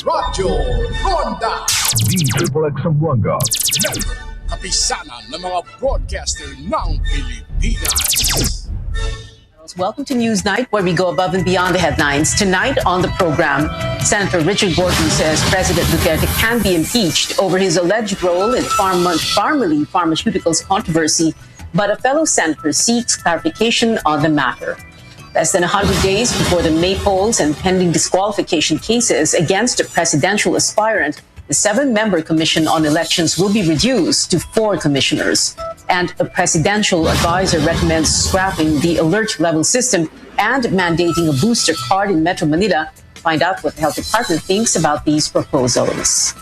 Radyo Ronda. D-Triple X Zamboanga. Kapisanan ng mga broadcaster ng Pilipinas. Welcome to Newsnight, where we go above and beyond the headlines. Tonight on the program, Senator Richard Gordon says President Duterte can be impeached over his alleged role in Pharmally Pharmaceuticals controversy, but a fellow senator seeks clarification on the matter. Less than 100 days before the May polls and pending disqualification cases against a presidential aspirant, the 7-member Commission on Elections will be reduced to 4 commissioners. And a presidential advisor recommends scrapping the alert level system and mandating a booster card in Metro Manila. Find out what the Health Department thinks about these proposals.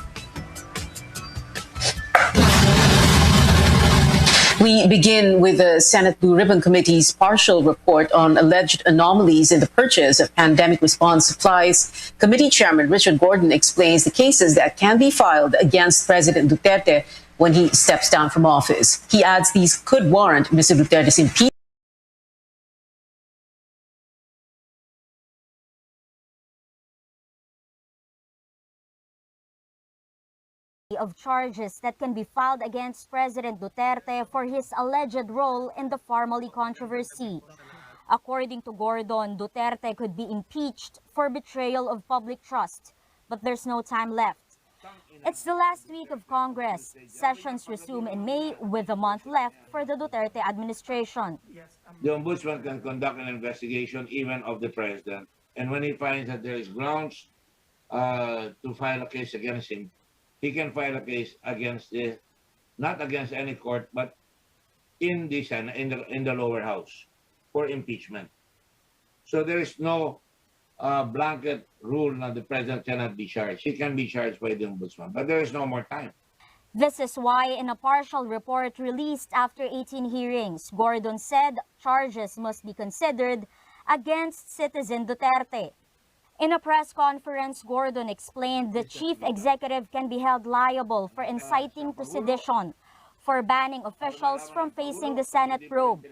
We begin with the Senate Blue Ribbon Committee's partial report on alleged anomalies in the purchase of pandemic response supplies. Committee Chairman Richard Gordon explains the cases that can be filed against President Duterte when he steps down from office. He adds these could warrant Mr. Duterte's impeachment. Of charges that can be filed against President Duterte for his alleged role in the Pharmally controversy. According to Gordon, Duterte could be impeached for betrayal of public trust, but there's no time left. It's the last week of Congress. Sessions resume in May with a month left for the Duterte administration. The Ombudsman can conduct an investigation even of the President, and when he finds that there is grounds to file a case against him, he can file a case against not against any court, but in the Senate, in the lower house for impeachment. So there is no blanket rule that the president cannot be charged. He can be charged by the ombudsman, but there is no more time. This is why in a partial report released after 18 hearings, Gordon said charges must be considered against citizen Duterte. In a press conference, Gordon explained the chief executive can be held liable for inciting to sedition, for banning officials from facing the Senate probe,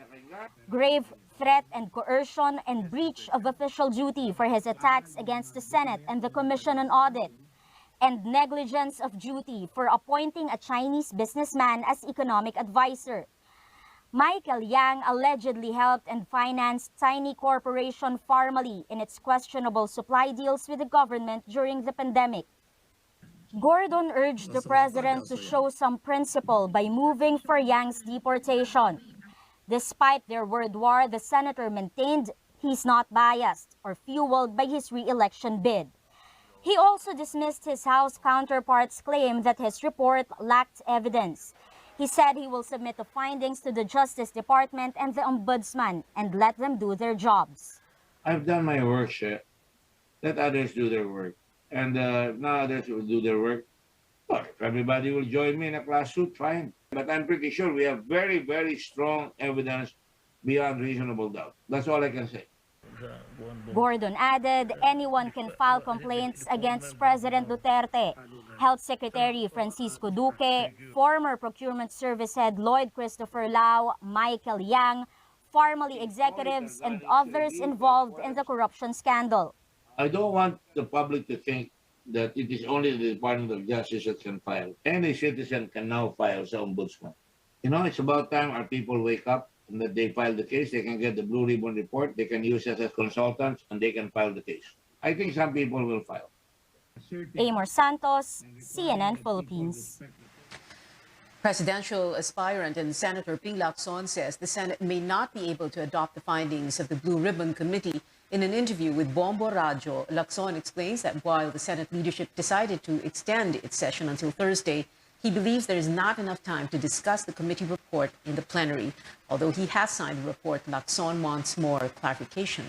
grave threat and coercion, and breach of official duty for his attacks against the Senate and the Commission on Audit, and negligence of duty for appointing a Chinese businessman as economic advisor. Michael Yang allegedly helped and financed tiny corporation Pharmally in its questionable supply deals with the government during the pandemic. Gordon urged the president to show some principle by moving for Yang's deportation. Despite their word war, the senator maintained he's not biased or fueled by his re-election bid. He also dismissed his House counterpart's claim that his report lacked evidence. He said he will submit the findings to the Justice Department and the Ombudsman and let them do their jobs. I've done my work, Chef. Let others do their work. And now others will do their work. Well, if everybody will join me in a class suit, fine. But I'm pretty sure we have very, very strong evidence beyond reasonable doubt. That's all I can say. Gordon added anyone can file complaints against President Duterte. Health Secretary Francisco Duque, former Procurement Service Head Lloyd Christopher Lau, Michael Yang, Pharmally executives, and others involved in the corruption scandal. I don't want the public to think that it is only the Department of Justice that can file. Any citizen can now file sa ombudsman. You know, it's about time our people wake up and that they file the case. They can get the Blue Ribbon report. They can use us as consultants and they can file the case. I think some people will file. Amor Santos, CNN Philippines. Presidential aspirant and Senator Ping Lacson says the Senate may not be able to adopt the findings of the Blue Ribbon Committee. In an interview with Bombo Radio, Lacson explains that while the Senate leadership decided to extend its session until Thursday, he believes there is not enough time to discuss the committee report in the plenary. Although he has signed the report, Lacson wants more clarification.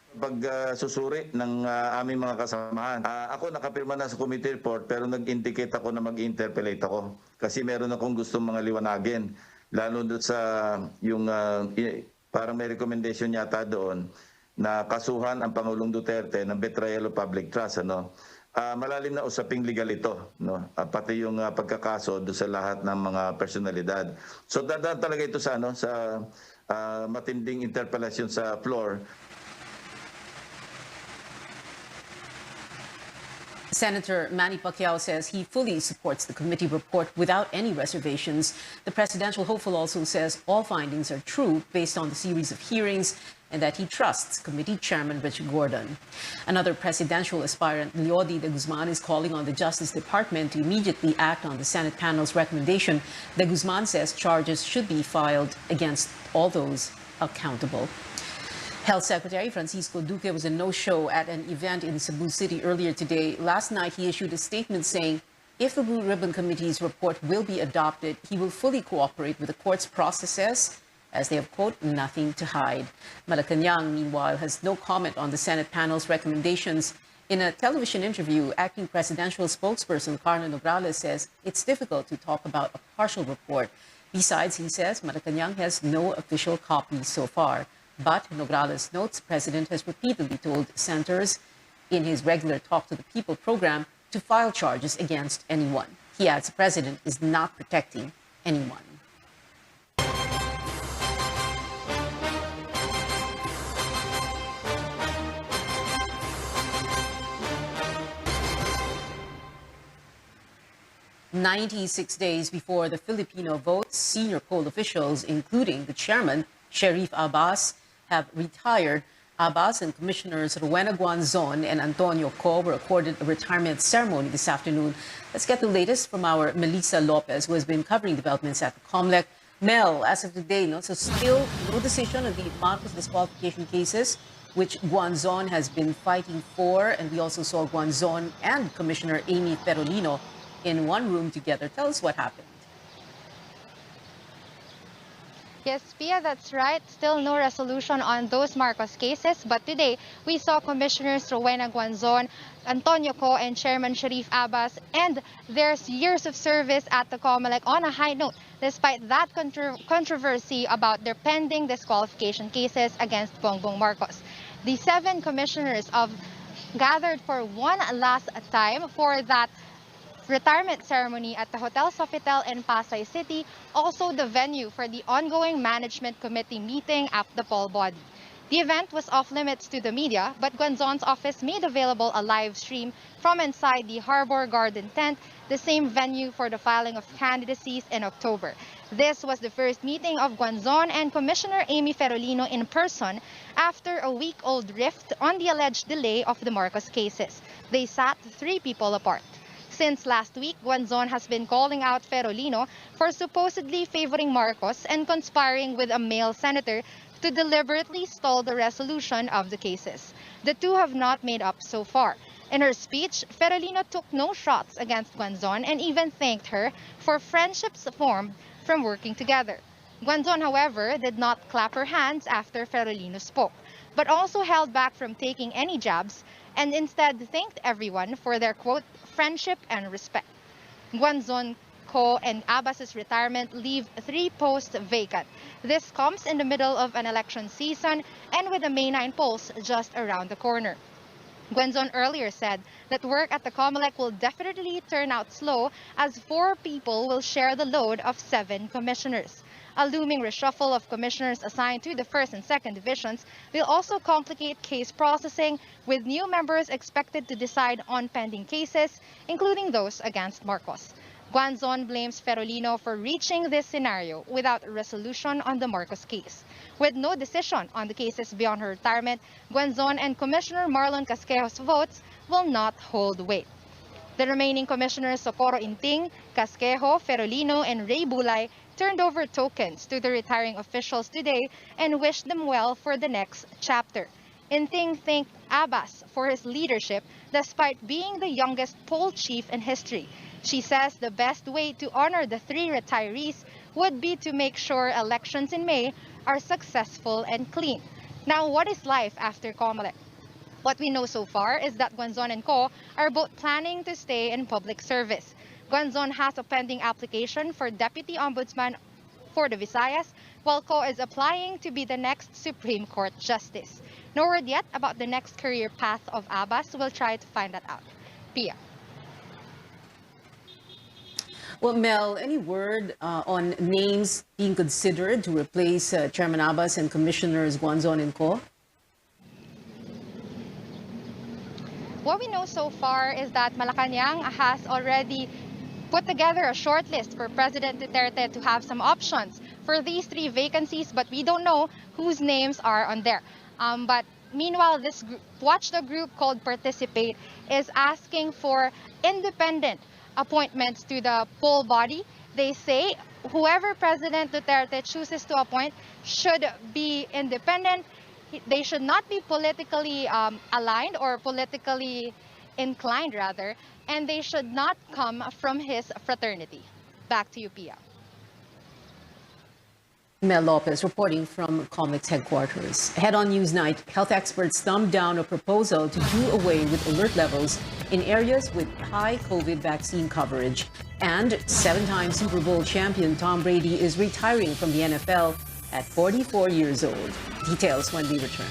Pag-susuri ng aming mga kasamahan. Ako nakapirma na sa committee report pero nag-indicate ako na mag-interpellate ako. Kasi meron akong gustong mga liwanagin. Lalo doon sa yung parang may recommendation yata doon na kasuhan ang Pangulong Duterte ng betrayal of public trust. Malalim na usaping legal ito. Pati yung pagkakaso doon sa lahat ng mga personalidad. So dadaan talaga ito sa, sa matinding interpellation sa floor. Senator Manny Pacquiao says he fully supports the committee report without any reservations. The presidential hopeful also says all findings are true based on the series of hearings and that he trusts Committee Chairman Richard Gordon. Another presidential aspirant, Leody de Guzman, is calling on the Justice Department to immediately act on the Senate panel's recommendation. De Guzman says charges should be filed against all those accountable. Health Secretary Francisco Duque was a no-show at an event in Cebu City earlier today. Last night, he issued a statement saying if the Blue Ribbon Committee's report will be adopted, he will fully cooperate with the court's processes as they have, quote, nothing to hide. Malacanang, meanwhile, has no comment on the Senate panel's recommendations. In a television interview, acting presidential spokesperson Carlo Nograles says it's difficult to talk about a partial report. Besides, he says Malacanang has no official copy so far. But Nograles notes the president has repeatedly told senators in his regular Talk to the People program to file charges against anyone. He adds the president is not protecting anyone. "96 days before the Filipino votes, senior poll officials, including the chairman, Sharif Abbas, have retired. Abbas and Commissioners Rowena Guanzon and Antonio Co were accorded a retirement ceremony this afternoon. Let's get the latest from our Melissa Lopez, who has been covering developments at the COMELEC. Mel, as of today, so still no decision on the Marcos disqualification cases, which Guanzon has been fighting for. And we also saw Guanzon and Commissioner Amy Ferolino in one room together. Tell us what happened. Yes, Pia, that's right. Still no resolution on those Marcos cases. But today, we saw Commissioners Rowena Guanzon, Antonio Co, and Chairman Sharif Abbas and their years of service at the COMELEC on a high note, despite that controversy about their pending disqualification cases against Bongbong Marcos. The 7 commissioners gathered for one last time for that retirement ceremony at the Hotel Sofitel in Pasay City, also the venue for the ongoing management committee meeting at the poll body. The event was off limits to the media, but Guanzon's office made available a live stream from inside the Harbor Garden tent, the same venue for the filing of candidacies in October. This was the first meeting of Guanzon and Commissioner Amy Ferolino in person after a week-old rift on the alleged delay of the Marcos cases. They sat 3 people apart. Since last week, Guanzon has been calling out Ferolino for supposedly favoring Marcos and conspiring with a male senator to deliberately stall the resolution of the cases. The two have not made up so far. In her speech, Ferolino took no shots against Guanzon and even thanked her for friendships formed from working together. Guanzon, however, did not clap her hands after Ferolino spoke, but also held back from taking any jabs and instead thanked everyone for their, quote, friendship and respect. Guanzon, Co, and Abbas's retirement leave 3 posts vacant. This comes in the middle of an election season and with the May 9 polls just around the corner. Guanzon earlier said that work at the COMELEC will definitely turn out slow as 4 people will share the load of 7 commissioners. A looming reshuffle of commissioners assigned to the 1st and 2nd divisions will also complicate case processing, with new members expected to decide on pending cases, including those against Marcos. Guanzon blames Ferolino for reaching this scenario without a resolution on the Marcos case. With no decision on the cases beyond her retirement, Guanzon and Commissioner Marlon Casquejo's votes will not hold weight. The remaining commissioners, Socorro Inting, Casquejo, Ferolino, and Ray Bulay, turned over tokens to the retiring officials today and wished them well for the next chapter. Inting thanked Abbas for his leadership despite being the youngest poll chief in history. She says the best way to honor the 3 retirees would be to make sure elections in May are successful and clean. Now, what is life after COMELEC? What we know so far is that Guanzon and Co are both planning to stay in public service. Guanzon has a pending application for Deputy Ombudsman for the Visayas, while Co is applying to be the next Supreme Court Justice. No word yet about the next career path of Abbas. We'll try to find that out. Pia. Well, Mel, any word on names being considered to replace Chairman Abbas and Commissioners Guanzon and Co? What we know so far is that Malacanang has already put together a short list for President Duterte to have some options for these 3 vacancies, but we don't know whose names are on there. But meanwhile, this watchdog group called Participate is asking for independent appointments to the poll body. They say whoever President Duterte chooses to appoint should be independent. They should not be politically aligned or politically inclined, rather, and they should not come from his fraternity. Back to you, Pia. Mel Lopez reporting from COMEX headquarters. Ahead on Newsnight, health experts thumbed down a proposal to do away with alert levels in areas with high COVID vaccine coverage. And 7-time Super Bowl champion Tom Brady is retiring from the NFL at 44 years old. Details when we return.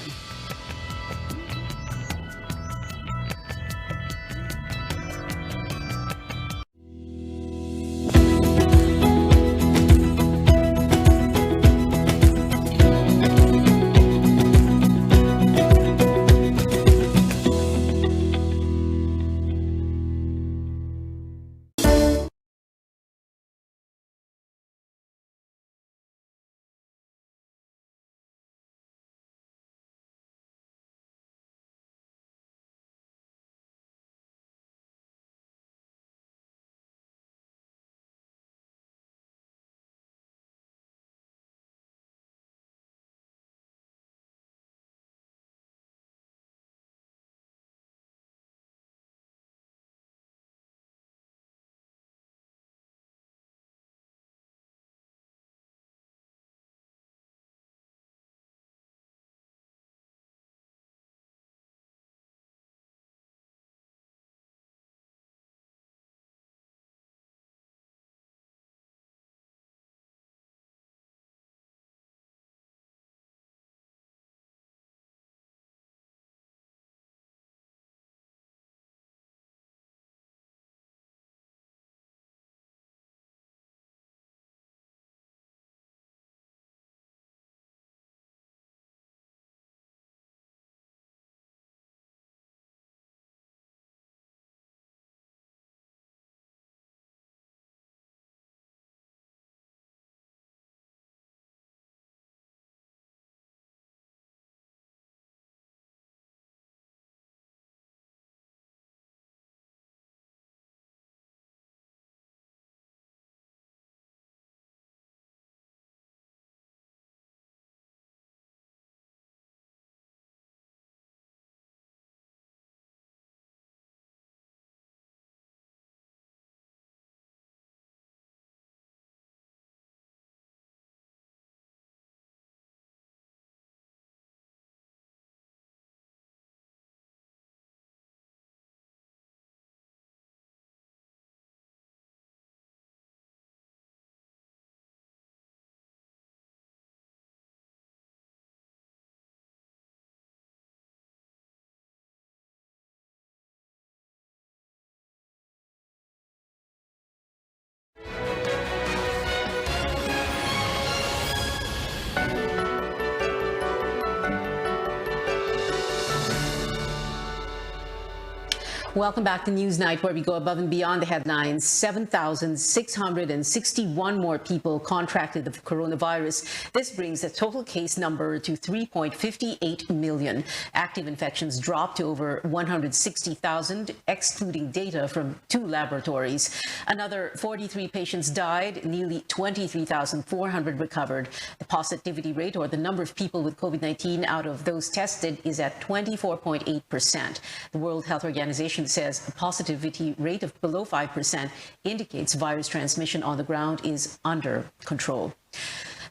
Welcome back to Newsnight, where we go above and beyond the headlines. 7,661 more people contracted the coronavirus. This brings the total case number to 3.58 million. Active infections dropped to over 160,000, excluding data from 2 laboratories. Another 43 patients died, nearly 23,400 recovered. The positivity rate, or the number of people with COVID-19 out of those tested, is at 24.8%. The World Health Organization says a positivity rate of below 5% indicates virus transmission on the ground is under control.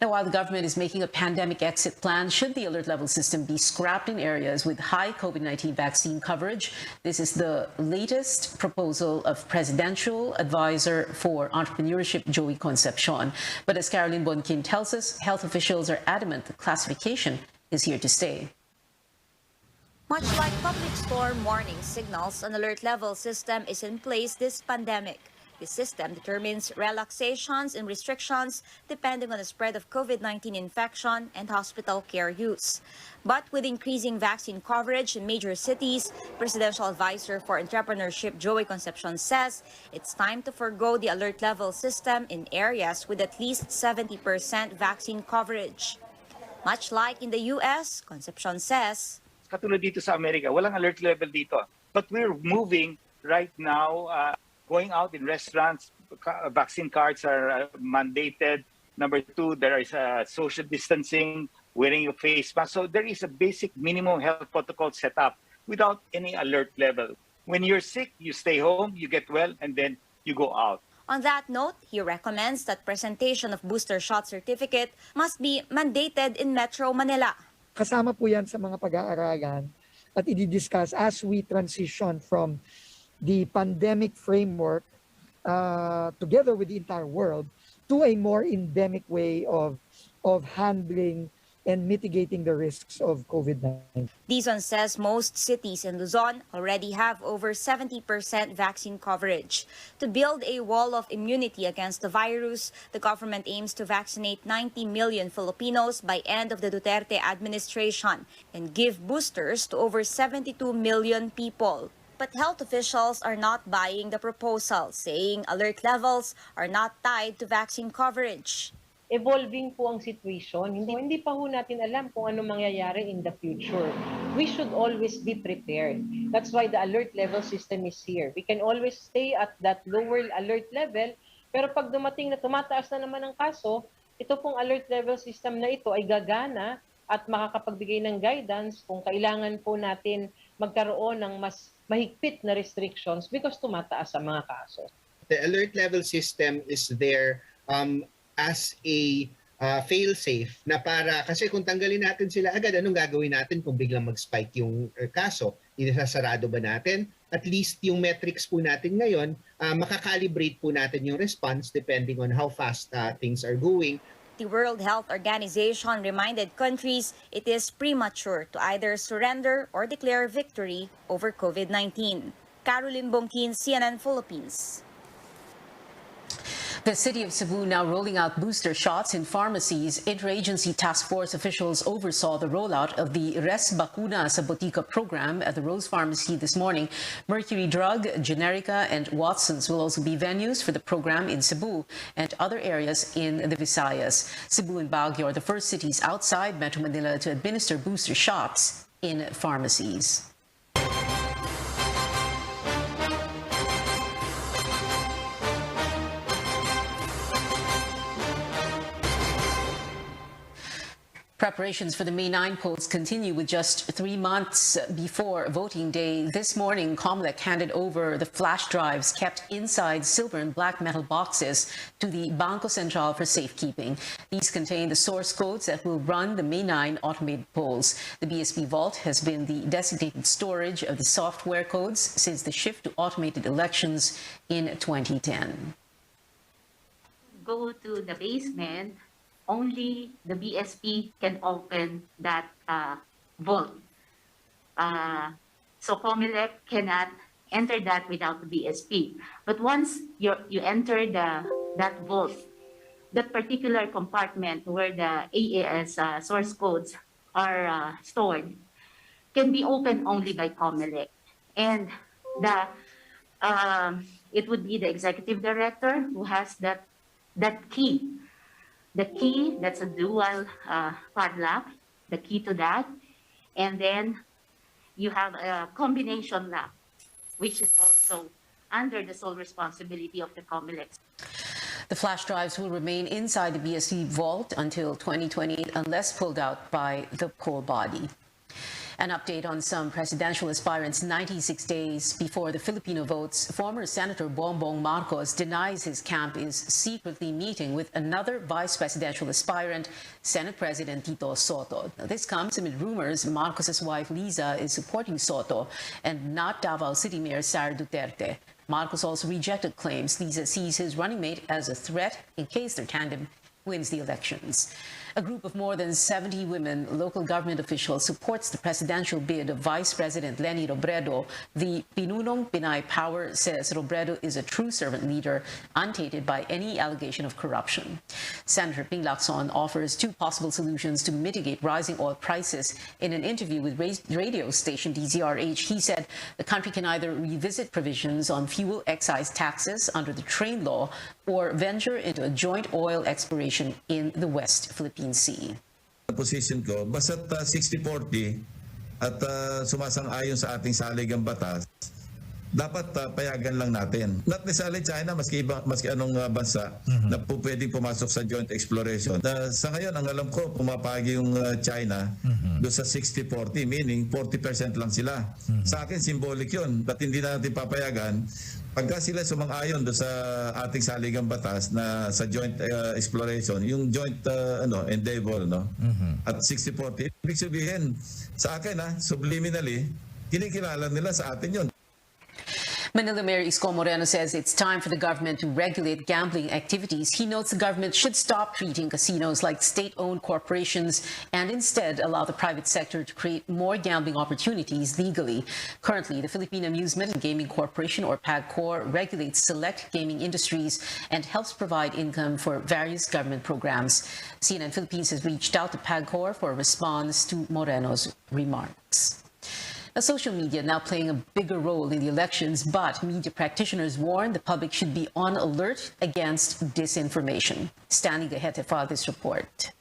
Now, while the government is making a pandemic exit plan, should the alert level system be scrapped in areas with high COVID-19 vaccine coverage? This is the latest proposal of Presidential Advisor for Entrepreneurship, Joey Concepcion. But as Caroline Bonkin tells us, health officials are adamant the classification is here to stay. Much like public storm warning signals, an alert level system is in place this pandemic. The system determines relaxations and restrictions depending on the spread of COVID-19 infection and hospital care use. But with increasing vaccine coverage in major cities, Presidential Advisor for Entrepreneurship Joey Concepcion says it's time to forgo the alert level system in areas with at least 70% vaccine coverage. Much like in the US, Concepcion says, katulad dito sa Amerika, walang alert level dito. But we're moving right now, going out in restaurants, vaccine cards are mandated. Number two, there is social distancing, wearing your face mask. So there is a basic minimum health protocol set up without any alert level. When you're sick, you stay home, you get well, and then you go out. On that note, he recommends that presentation of booster shot certificate must be mandated in Metro Manila. Kasama po yan sa mga pag-aaralan at i-discuss as we transition from the pandemic framework together with the entire world to a more endemic way of handling and mitigating the risks of COVID-19. Dizon says most cities in Luzon already have over 70% vaccine coverage. To build a wall of immunity against the virus, the government aims to vaccinate 90 million Filipinos by end of the Duterte administration and give boosters to over 72 million people. But health officials are not buying the proposal, saying alert levels are not tied to vaccine coverage. Evolving po ang situation. Hindi pa ho natin alam kung ano mangyayari in the future. We should always be prepared. That's why the alert level system is here. We can always stay at that lower alert level, pero pag dumating na tumataas na naman ang kaso, ito pong alert level system na ito ay gagana at makakapagbigay ng guidance kung kailangan po natin magkaroon ng mas mahigpit na restrictions because tumataas ang mga kaso. The alert level system is there as a fail-safe na para, kasi kung tanggalin natin sila agad, anong gagawin natin kung biglang mag-spike yung kaso? Inasasarado ba natin? At least yung metrics po natin ngayon, makakalibrate po natin yung response depending on how fast things are going. The World Health Organization reminded countries it is premature to either surrender or declare victory over COVID-19. Caroline Bongkin, CNN Philippines. The city of Cebu now rolling out booster shots in pharmacies. Interagency task force officials oversaw the rollout of the Res Bakuna sa Botica program at the Rose Pharmacy this morning. Mercury Drug, Generica, and Watson's will also be venues for the program in Cebu and other areas in the Visayas. Cebu and Baguio are the first cities outside Metro Manila to administer booster shots in pharmacies. Preparations for the May 9 polls continue with just 3 months before voting day. This morning, COMELEC handed over the flash drives kept inside silver and black metal boxes to the Bangko Sentral for safekeeping. These contain the source codes that will run the May 9 automated polls. The BSP Vault has been the designated storage of the software codes since the shift to automated elections in 2010. Go to the basement. Only the BSP can open that vault. So COMELEC cannot enter that without the BSP. But once you enter that vault, that particular compartment where the AAS source codes are stored can be opened only by COMELEC. And it would be the executive director who has that key. The key, that's a dual padlock, the key to that. And then you have a combination lock, which is also under the sole responsibility of the COMELEC. The flash drives will remain inside the BSP vault until 2028 unless pulled out by the poll body. An update on some presidential aspirants 96 days before the Filipino votes. Former Senator Bongbong Marcos denies his camp is secretly meeting with another vice presidential aspirant, Senate President Tito Soto. Now, this comes amid rumors Marcos's wife Liza is supporting Soto and not Davao City Mayor Sara Duterte. Marcos also rejected claims Liza sees his running mate as a threat in case their tandem wins the elections. A group of more than 70 women local government officials supports the presidential bid of Vice President Leni Robredo. The Pinunong Pinay Power says Robredo is a true servant leader, untainted by any allegation of corruption. Senator Ping Lacson offers two possible solutions to mitigate rising oil prices. In an interview with radio station DZRH, he said the country can either revisit provisions on fuel excise taxes under the train law or venture into a joint oil exploration in the West Philippine Sea. Position ko, basta't 60-40 at sumasang-ayon sa ating saligang batas, dapat payagan lang natin. Not necessarily China, maski anong bansa na po pwedeng pumasok sa joint exploration. Sa ngayon, ang alam ko, pumapagi yung China doon sa 60-40, meaning 40% lang sila. Sa akin, symbolic yun. Ba't hindi na natin papayagan? Pagka sila sumang-ayon doon sa ating saligang batas na sa joint exploration, yung joint endeavor, at 60-40, ibig sabihin, sa akin, subliminally, kinikilala nila sa atin yun. Manila Mayor Isko Moreno says it's time for the government to regulate gambling activities. He notes the government should stop treating casinos like state-owned corporations and instead allow the private sector to create more gambling opportunities legally. Currently, the Philippine Amusement and Gaming Corporation, or PAGCOR, regulates select gaming industries and helps provide income for various government programs. CNN Philippines has reached out to PAGCOR for a response to Moreno's remarks. Social media now playing a bigger role in the elections, but media practitioners warn the public should be on alert against disinformation. Stanley Gahete filed this report.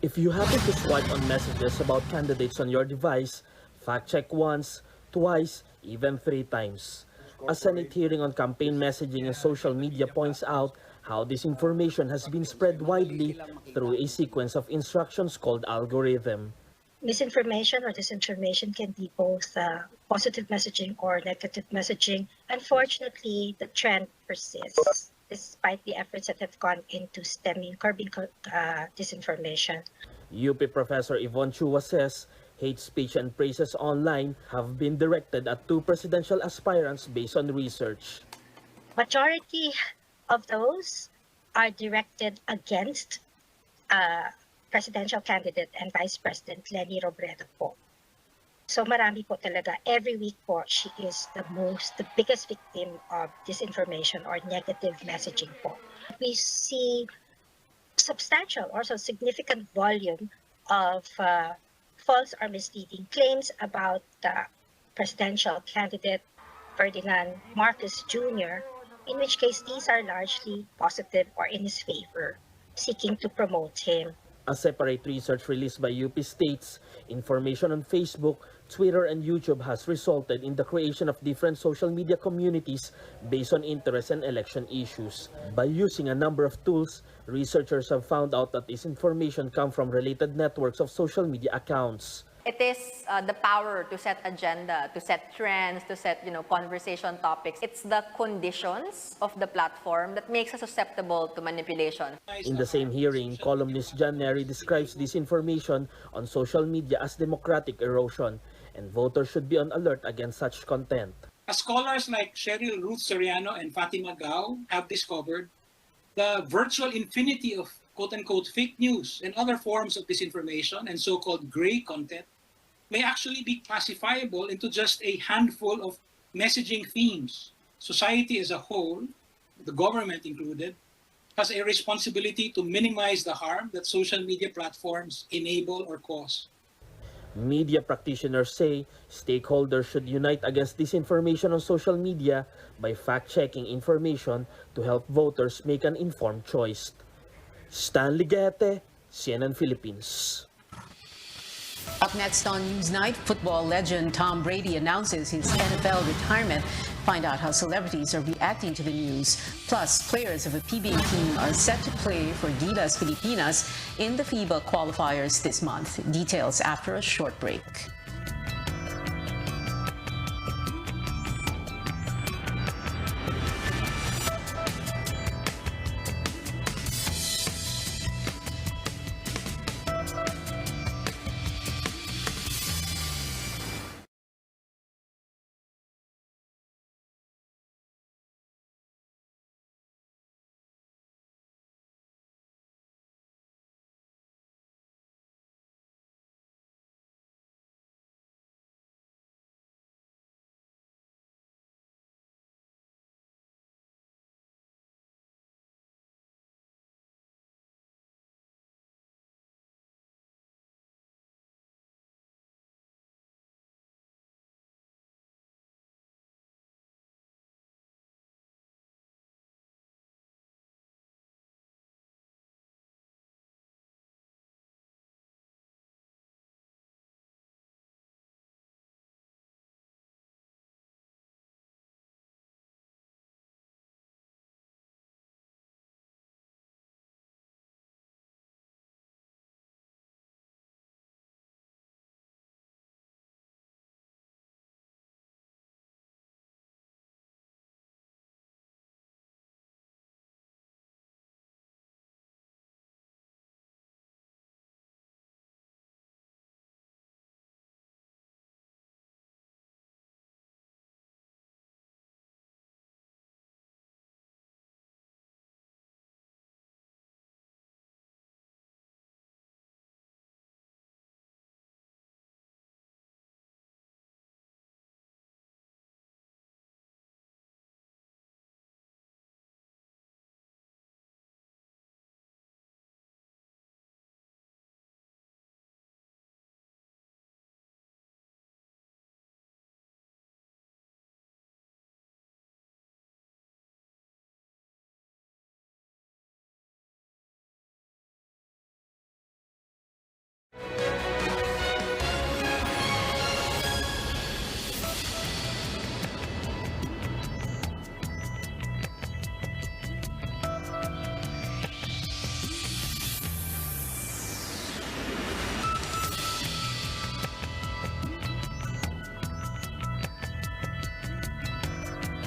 If you happen to swipe on messages about candidates on your device, fact-check once, twice, even 3 times. A Senate hearing on campaign messaging and social media points out how disinformation has been spread widely through a sequence of instructions called algorithm. Misinformation or disinformation can be both positive messaging or negative messaging. Unfortunately, the trend persists despite the efforts that have gone into curbing disinformation. UP Professor Yvonne Chua says hate speech and praises online have been directed at 2 presidential aspirants based on research. Majority of those are directed against presidential candidate and Vice President Leni Robredo po. So marami po talaga. Every week po, she is the biggest victim of disinformation or negative messaging po. We see substantial, also significant volume of false or misleading claims about the presidential candidate Ferdinand Marcos Jr., in which case these are largely positive or in his favor, seeking to promote him. A separate research released by UP states information on Facebook, Twitter, and YouTube has resulted in the creation of different social media communities based on interest and election issues. By using a number of tools, researchers have found out that this information comes from related networks of social media accounts. It is the power to set agenda, to set trends, to set conversation topics. It's the conditions of the platform that makes us susceptible to manipulation. In the same hearing, columnist John Neri describes disinformation on social media as democratic erosion, and voters should be on alert against such content. As scholars like Cheryl Ruth Soriano and Fatima Gao have discovered, the virtual infinity of quote-unquote fake news and other forms of disinformation and so-called gray content may actually be classifiable into just a handful of messaging themes. Society as a whole, the government included, has a responsibility to minimize the harm that social media platforms enable or cause. Media practitioners say stakeholders should unite against disinformation on social media by fact-checking information to help voters make an informed choice. Stanley Gete, CNN Philippines. Up next on Newsnight, football legend Tom Brady announces his NFL retirement. Find out how celebrities are reacting to the news. Plus, players of a PBA team are set to play for Gilas Pilipinas in the FIBA qualifiers this month. Details after a short break.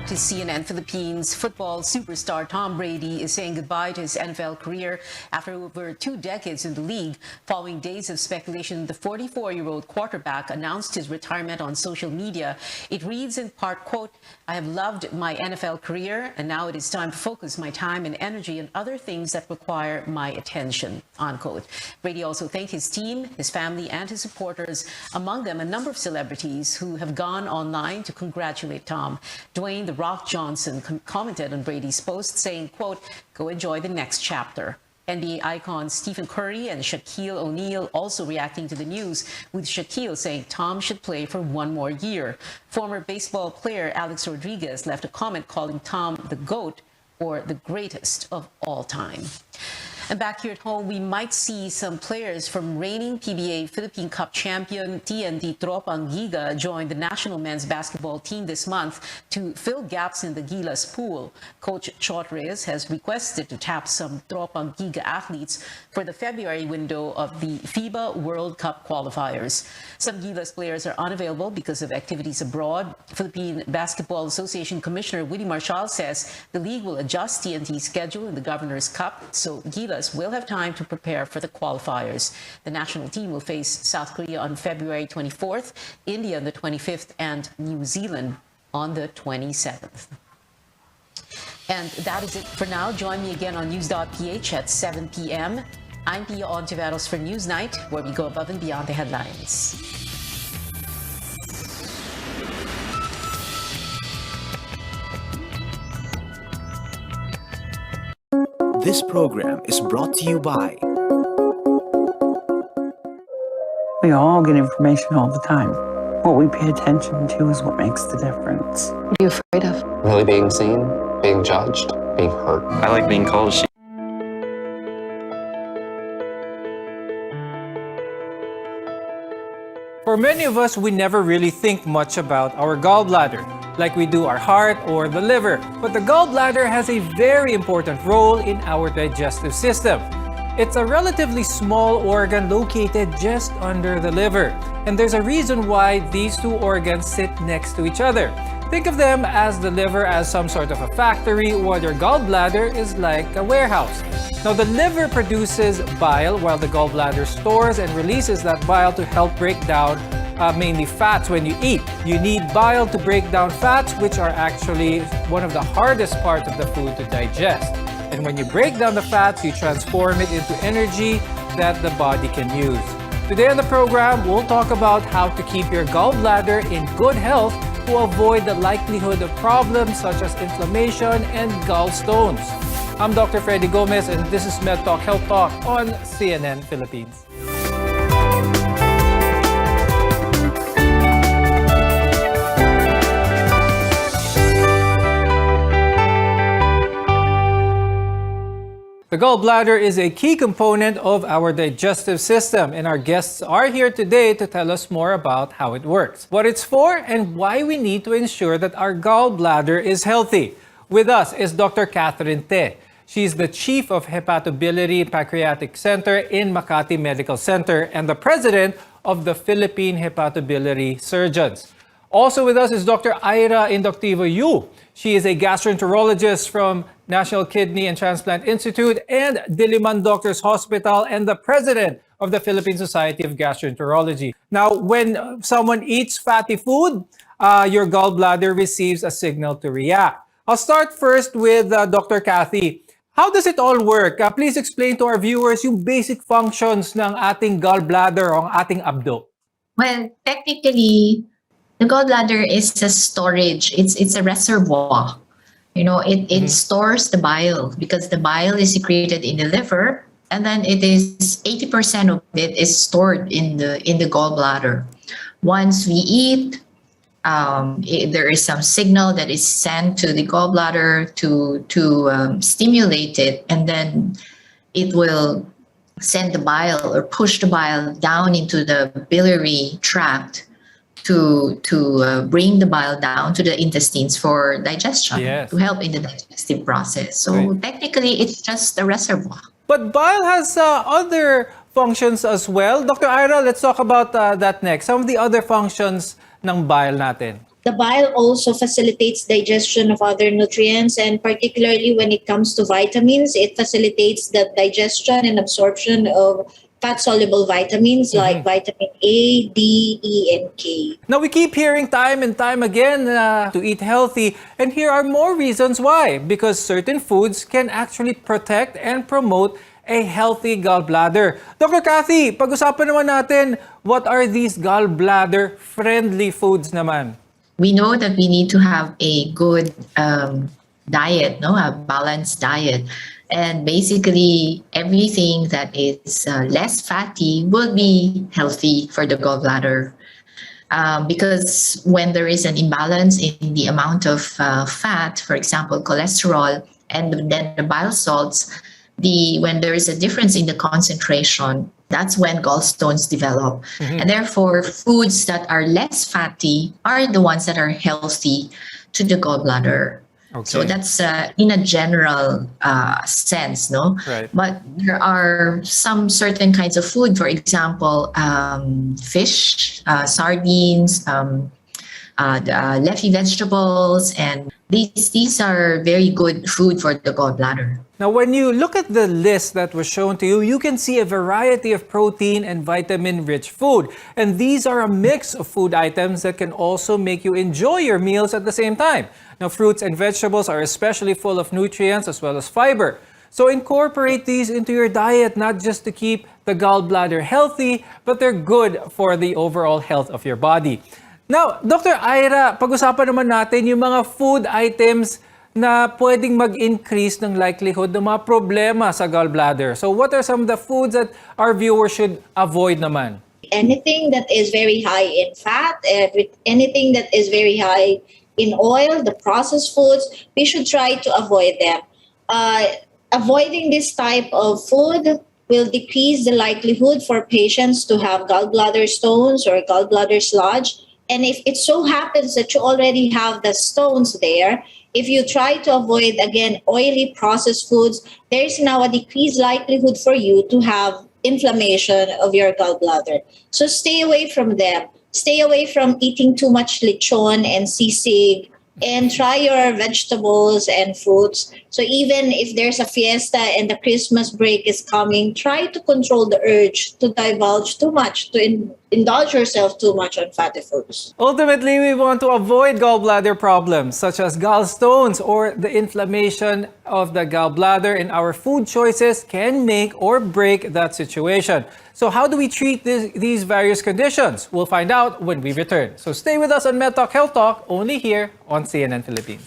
to CNN. Philippines football superstar Tom Brady is saying goodbye to his NFL career after over 2 decades in the league. Following days of speculation, the 44-year-old quarterback announced his retirement on social media. It reads in part, quote, "I have loved my NFL career, and now it is time to focus my time and energy on other things that require my attention," unquote. Brady also thanked his team, his family, and his supporters, among them a number of celebrities who have gone online to congratulate Tom. Dwayne "The Rock" Johnson commented on Brady's post saying, quote, "Go enjoy the next chapter." NBA icons Stephen Curry and Shaquille O'Neal also reacting to the news, with Shaquille saying Tom should play for 1 more year. Former baseball player Alex Rodriguez left a comment calling Tom the GOAT, or the greatest of all time. And back here at home, we might see some players from reigning PBA Philippine Cup champion TNT Tropang Giga join the national men's basketball team this month to fill gaps in the Gilas pool. Coach Chot Reyes has requested to tap some Tropang Giga athletes for the February window of the FIBA World Cup qualifiers. Some Gilas players are unavailable because of activities abroad. Philippine Basketball Association Commissioner Willie Marshall says the league will adjust TNT's schedule in the Governor's Cup, so Gilas will have time to prepare for the qualifiers. The national team will face South Korea on February 24th, India on the 25th, and New Zealand on the 27th. And that is it for now. Join me again on News.ph at 7 p.m. I'm Pia Ontiveros for Newsnight, where we go above and beyond the headlines. This program is brought to you by... We all get information all the time. What we pay attention to is what makes the difference. What are you afraid of? Really being seen, being judged, being hurt. I like being called a sheep. For many of us, we never really think much about our gallbladder, like we do our heart or the liver. But the gallbladder has a very important role in our digestive system. It's a relatively small organ located just under the liver. And there's a reason why these two organs sit next to each other. Think of them as the liver as some sort of a factory, while your gallbladder is like a warehouse. Now, the liver produces bile while the gallbladder stores and releases that bile to help break down mainly fats when you eat. You need bile to break down fats, which are actually one of the hardest parts of the food to digest. And when you break down the fats, you transform it into energy that the body can use. Today on the program, we'll talk about how to keep your gallbladder in good health to avoid the likelihood of problems such as inflammation and gallstones. I'm Dr. Freddy Gomez, and this is MedTalk Health Talk on CNN Philippines. The gallbladder is a key component of our digestive system, and our guests are here today to tell us more about how it works, what it's for, and why we need to ensure that our gallbladder is healthy. With us is Dr. Catherine Te. She's the Chief of Hepatobiliary and Pancreatic Center in Makati Medical Center and the President of the Philippine Hepatobiliary Surgeons. Also with us is Dr. Ira Inductivo Yu. She is a gastroenterologist from National Kidney and Transplant Institute and Diliman Doctors Hospital and the President of the Philippine Society of Gastroenterology. Now, when someone eats fatty food, your gallbladder receives a signal to react. I'll start first with Dr. Cathy. How does it all work? Please explain to our viewers yung basic functions ng ating gallbladder o ating abdo. Well, technically, the gallbladder is a storage. It's a reservoir. You know, it stores the bile because the bile is secreted in the liver, and then it is 80% of it is stored in the gallbladder. Once we eat, there is some signal that is sent to the gallbladder to stimulate it, and then it will send the bile or push the bile down into the biliary tract to bring the bile down to the intestines for digestion, to help in the digestive process. So technically, it's just a reservoir. But bile has other functions as well. Dr. Ira, let's talk about that next. Some of the other functions ng bile natin. The bile also facilitates digestion of other nutrients, and particularly when it comes to vitamins, it facilitates the digestion and absorption of fat-soluble vitamins like vitamin A, D, E, and K. Now, we keep hearing time and time again to eat healthy, and here are more reasons why. Because certain foods can actually protect and promote a healthy gallbladder. Dr. Cathy, pag-usapan naman natin, what are these gallbladder-friendly foods naman? We know that we need to have a good diet, a balanced diet. And basically, everything that is less fatty will be healthy for the gallbladder. Because when there is an imbalance in the amount of fat, for example, cholesterol, and then the bile salts, when there is a difference in the concentration, that's when gallstones develop. And therefore, foods that are less fatty are the ones that are healthy to the gallbladder. Okay. So that's in a general sense, no? Right. But there are some certain kinds of food, for example, fish, sardines, leafy vegetables, and these are very good food for the gallbladder. Now, when you look at the list that was shown to you, you can see a variety of protein and vitamin-rich food. And these are a mix of food items that can also make you enjoy your meals at the same time. Now, fruits and vegetables are especially full of nutrients as well as fiber. So incorporate these into your diet, not just to keep the gallbladder healthy, but they're good for the overall health of your body. Now, Dr. Ira, pag-usapan naman natin yung mga food items na pwedeng mag-increase ng likelihood ng mga problema sa gallbladder. So what are some of the foods that our viewers should avoid naman? Anything that is very high in fat, anything that is very high in oil, the processed foods, we should try to avoid them. Avoiding this type of food will decrease the likelihood for patients to have gallbladder stones or gallbladder sludge. And if it so happens that you already have the stones there, if you try to avoid, again, oily processed foods, there's now a decreased likelihood for you to have inflammation of your gallbladder. So stay away from them. Stay away from eating too much lechon and sisig, and try your vegetables and fruits. So even if there's a fiesta and the Christmas break is coming, try to control the urge to divulge too much, to indulge yourself too much on fatty foods. Ultimately, we want to avoid gallbladder problems such as gallstones or the inflammation of the gallbladder, and our food choices can make or break that situation. So how do we treat these various conditions? We'll find out when we return. So stay with us on MedTalk Health Talk, only here on CNN Philippines.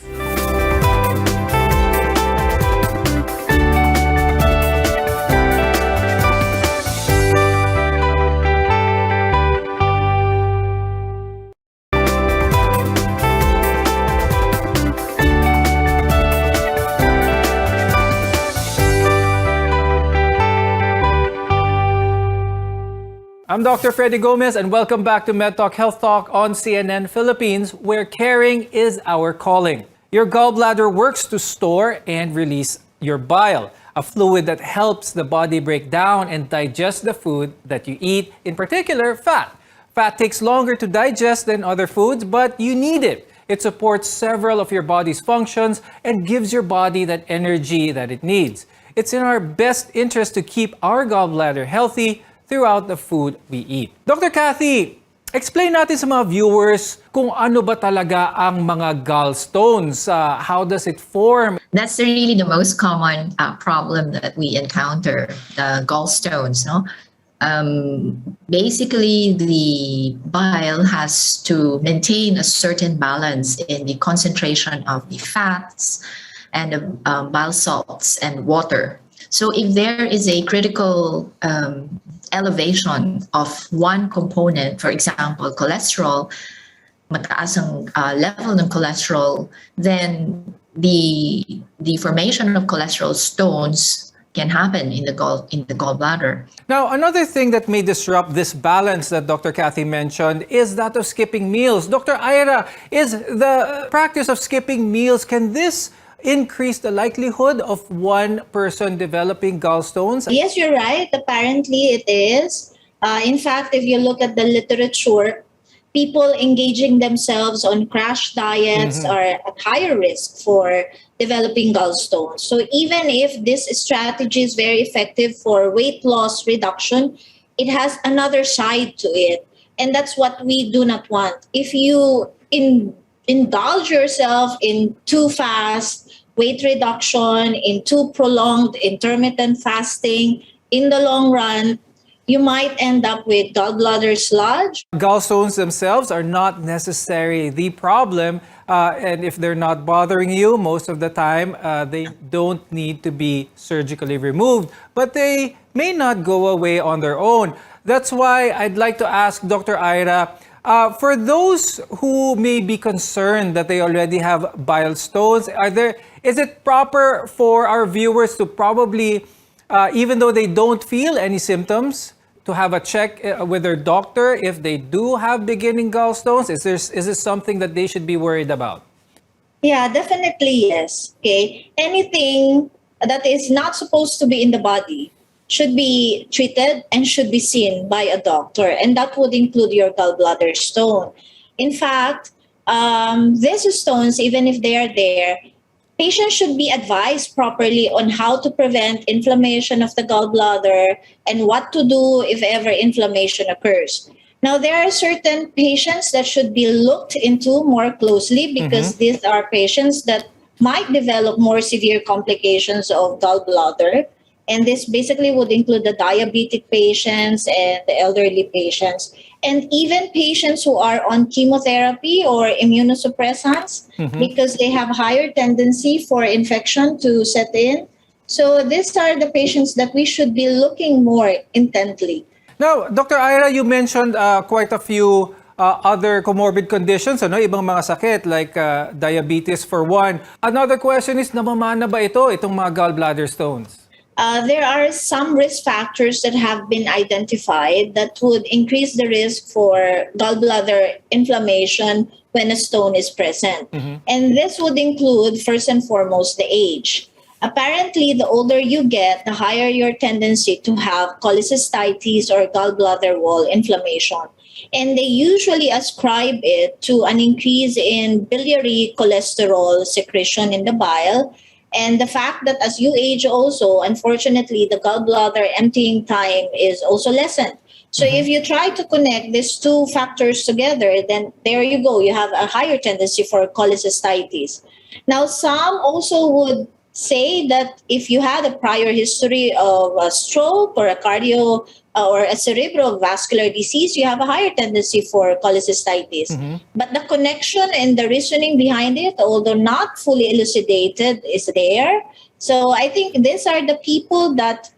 I'm Dr. Freddy Gomez, and welcome back to MedTalk Health Talk on CNN Philippines, where caring is our calling. Your gallbladder works to store and release your bile, a fluid that helps the body break down and digest the food that you eat, in particular, fat. Fat takes longer to digest than other foods, but you need it. It supports several of your body's functions and gives your body that energy that it needs. It's in our best interest to keep our gallbladder healthy throughout the food we eat. Dr. Cathy, explain natin sa mga viewers kung ano ba talaga ang mga gallstones. How does it form? That's really the most common problem that we encounter, the gallstones. No? Basically, the bile has to maintain a certain balance in the concentration of the fats and the bile salts and water. So if there is a critical elevation of one component, for example, cholesterol, mataas ang level ng cholesterol, then the formation of cholesterol stones can happen in the gallbladder. Now, another thing that may disrupt this balance that Dr. Cathy mentioned is that of skipping meals. Dr. Ira, is the practice of skipping meals, can this increase the likelihood of one person developing gallstones? Yes, you're right. Apparently, it is. In fact, if you look at the literature, people engaging themselves on crash diets are at higher risk for developing gallstones. So even if this strategy is very effective for weight loss reduction, it has another side to it. And that's what we do not want. If you indulge yourself in too fast weight reduction, in too prolonged intermittent fasting, in the long run, you might end up with gallbladder sludge. Gallstones themselves are not necessarily the problem, and if they're not bothering you, most of the time, they don't need to be surgically removed, but they may not go away on their own. That's why I'd like to ask Dr. Ira, for those who may be concerned that they already have bile stones, is it proper for our viewers to probably, even though they don't feel any symptoms, to have a check with their doctor if they do have beginning gallstones? Is this something that they should be worried about? Yeah, definitely yes. Okay, anything that is not supposed to be in the body should be treated and should be seen by a doctor, and that would include your gallbladder stone. In fact, these stones, even if they are there, patients should be advised properly on how to prevent inflammation of the gallbladder and what to do if ever inflammation occurs. Now, there are certain patients that should be looked into more closely because these are patients that might develop more severe complications of gallbladder. And this basically would include the diabetic patients and the elderly patients, and even patients who are on chemotherapy or immunosuppressants because they have higher tendency for infection to set in. So these are the patients that we should be looking more intently. Now, Dr. Ira, you mentioned quite a few other comorbid conditions, ano, ibang mga sakit like diabetes for one. Another question is, namamana ba itong mga gallbladder stones? There are some risk factors that have been identified that would increase the risk for gallbladder inflammation when a stone is present. And this would include, first and foremost, the age. Apparently, the older you get, the higher your tendency to have cholecystitis or gallbladder wall inflammation. And they usually ascribe it to an increase in biliary cholesterol secretion in the bile, and the fact that as you age also, unfortunately, the gallbladder emptying time is also lessened. So if you try to connect these two factors together, then there you go. You have a higher tendency for cholecystitis. Now, some also would say that if you had a prior history of a stroke or a cardio or a cerebrovascular disease, you have a higher tendency for cholecystitis. But the connection and the reasoning behind it, although not fully elucidated, is there. So I think these are the people that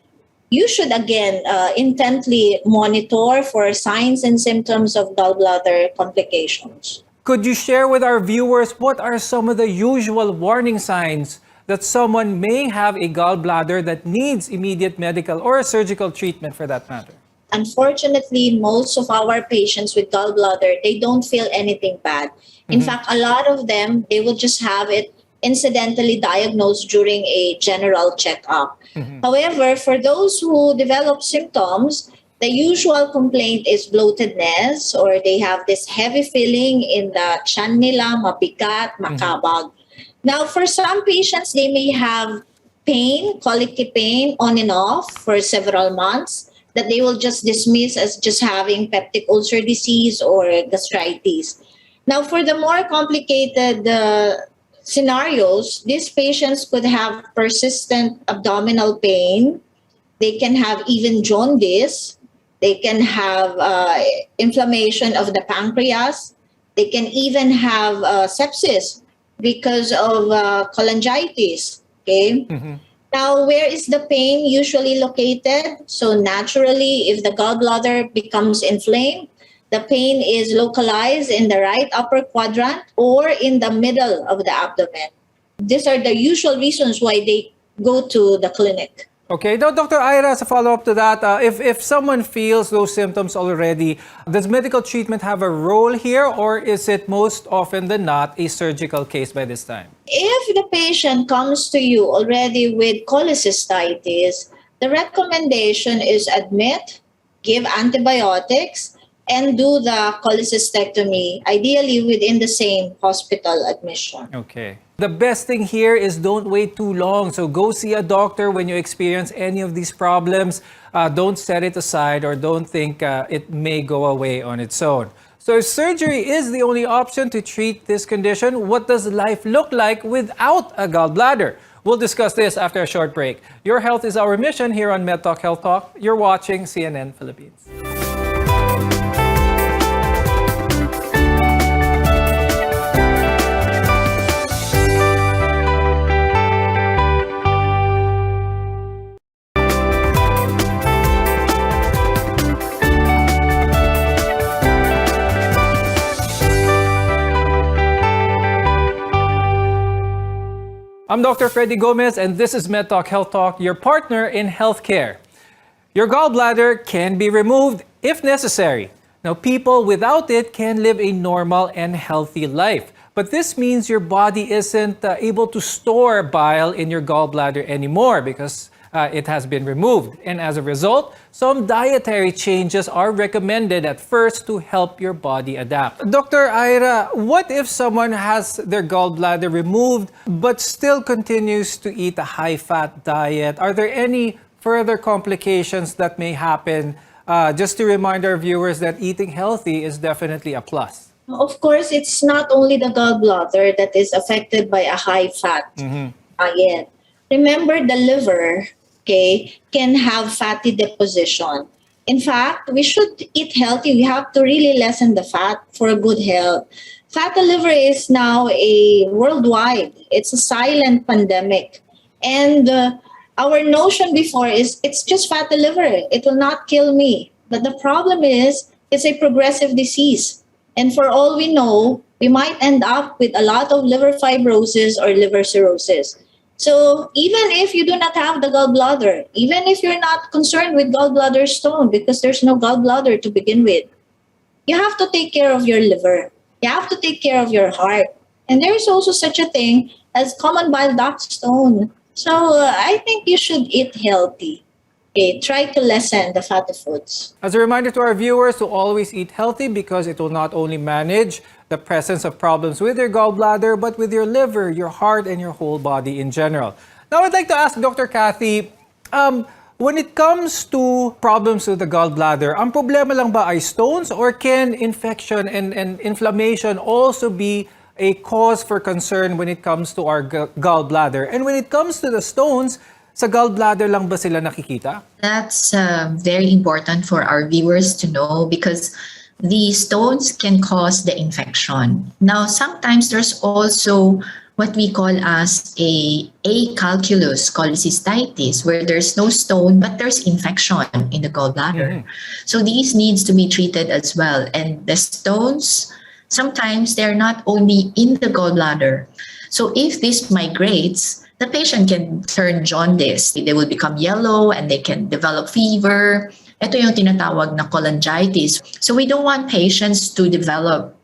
you should, again, intently monitor for signs and symptoms of gallbladder complications. Could you share with our viewers what are some of the usual warning signs that someone may have a gallbladder that needs immediate medical or surgical treatment for that matter? Unfortunately, most of our patients with gallbladder, they don't feel anything bad. In fact, a lot of them, they will just have it incidentally diagnosed during a general checkup. However, for those who develop symptoms, the usual complaint is bloatedness, or they have this heavy feeling in the tiyan nila, mabigat, makabag. Now, for some patients, they may have pain, colicky pain on and off for several months that they will just dismiss as just having peptic ulcer disease or gastritis. Now, for the more complicated scenarios, these patients could have persistent abdominal pain. They can have even jaundice. They can have inflammation of the pancreas. They can even have sepsis because of cholangitis. Okay. Now, where is the pain usually located? So naturally, if the gallbladder becomes inflamed, the pain is localized in the right upper quadrant or in the middle of the abdomen. These are the usual reasons why they go to the clinic. Okay, now Dr. Ira, as a follow-up to that, if someone feels those symptoms already, does medical treatment have a role here, or is it most often than not a surgical case by this time? If the patient comes to you already with cholecystitis, the recommendation is admit, give antibiotics, and do the cholecystectomy, ideally within the same hospital admission. Okay. The best thing here is don't wait too long. So go see a doctor when you experience any of these problems. Don't set it aside or don't think it may go away on its own. So if surgery is the only option to treat this condition, what does life look like without a gallbladder? We'll discuss this after a short break. Your health is our mission here on MedTalk Health Talk. You're watching CNN Philippines. I'm Dr. Freddy Gomez, and this is MedTalk Health Talk, your partner in healthcare. Your gallbladder can be removed if necessary. Now, people without it can live a normal and healthy life. But this means your body isn't able to store bile in your gallbladder anymore because it has been removed. And as a result, some dietary changes are recommended at first to help your body adapt. Dr. Ira, what if someone has their gallbladder removed but still continues to eat a high-fat diet? Are there any further complications that may happen? Just to remind our viewers that eating healthy is definitely a plus. Of course, it's not only the gallbladder that is affected by a high-fat diet. Remember, the liver, can have fatty deposition. In fact, we should eat healthy. We have to really lessen the fat for good health. Fatty liver is now a worldwide. It's a silent pandemic. And our notion before is it's just fatty liver. It will not kill me. But the problem is it's a progressive disease. And for all we know, we might end up with a lot of liver fibrosis or liver cirrhosis. So even if you do not have the gallbladder, even if you're not concerned with gallbladder stone because there's no gallbladder to begin with, you have to take care of your liver. You have to take care of your heart. And there is also such a thing as common bile duct stone. So I think you should eat healthy. Try to lessen the fatty foods. As a reminder to our viewers to always eat healthy because it will not only manage the presence of problems with your gallbladder, but with your liver, your heart, and your whole body in general. Now, I'd like to ask Dr. Kathy, when it comes to problems with the gallbladder, ang problema lang ba ay stones or can infection and inflammation also be a cause for concern when it comes to our gallbladder? And when it comes to the stones, sa gallbladder lang ba sila nakikita? That's very important for our viewers to know because the stones can cause the infection. Now, sometimes there's also what we call as a acalculous cholecystitis, where there's no stone, but there's infection in the gallbladder. So these needs to be treated as well. And the stones, sometimes they're not only in the gallbladder. So if this migrates, the patient can turn jaundice. They will become yellow and they can develop fever. Ito yung tinatawag na cholangitis. So we don't want patients to develop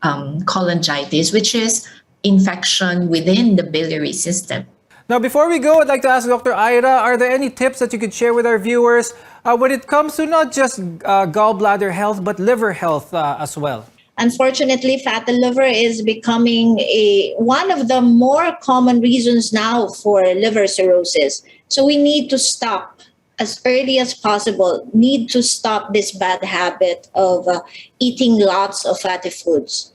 cholangitis, which is infection within the biliary system. Now, before we go, I'd like to ask Dr. Ira, are there any tips that you could share with our viewers when it comes to not just gallbladder health, but liver health as well? Unfortunately, fatty liver is becoming one of the more common reasons now for liver cirrhosis. So we need to stop as early as possible, need to stop this bad habit of eating lots of fatty foods.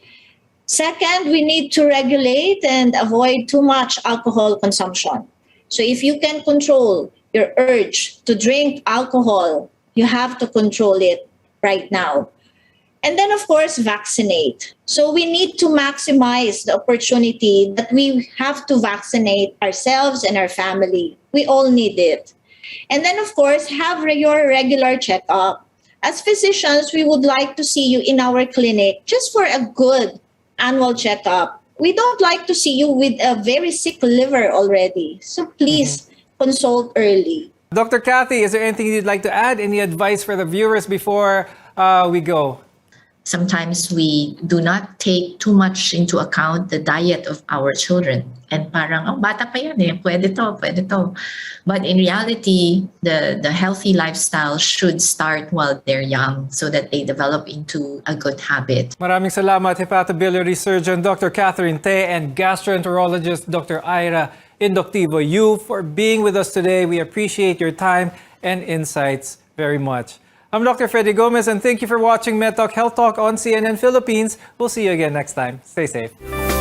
Second, we need to regulate and avoid too much alcohol consumption. So if you can control your urge to drink alcohol, you have to control it right now. And then, of course, vaccinate. So we need to maximize the opportunity that we have to vaccinate ourselves and our family. We all need it. And then, of course, have your regular checkup. As physicians, we would like to see you in our clinic just for a good annual checkup. We don't like to see you with a very sick liver already. So please consult early. Dr. Kathy, is there anything you'd like to add? Any advice for the viewers before we go? sometimes we do not take too much into account the diet of our children. And parang, oh, bata pa yan eh, pwede to. But in reality, the healthy lifestyle should start while they're young so that they develop into a good habit. Maraming salamat, hepatobiliary surgeon Dr. Catherine Tay and gastroenterologist Dr. Ira Indoctivo Yu for being with us today. We appreciate your time and insights very much. I'm Dr. Freddy Gomez, and thank you for watching MedTalk Health Talk on CNN Philippines. We'll see you again next time. Stay safe.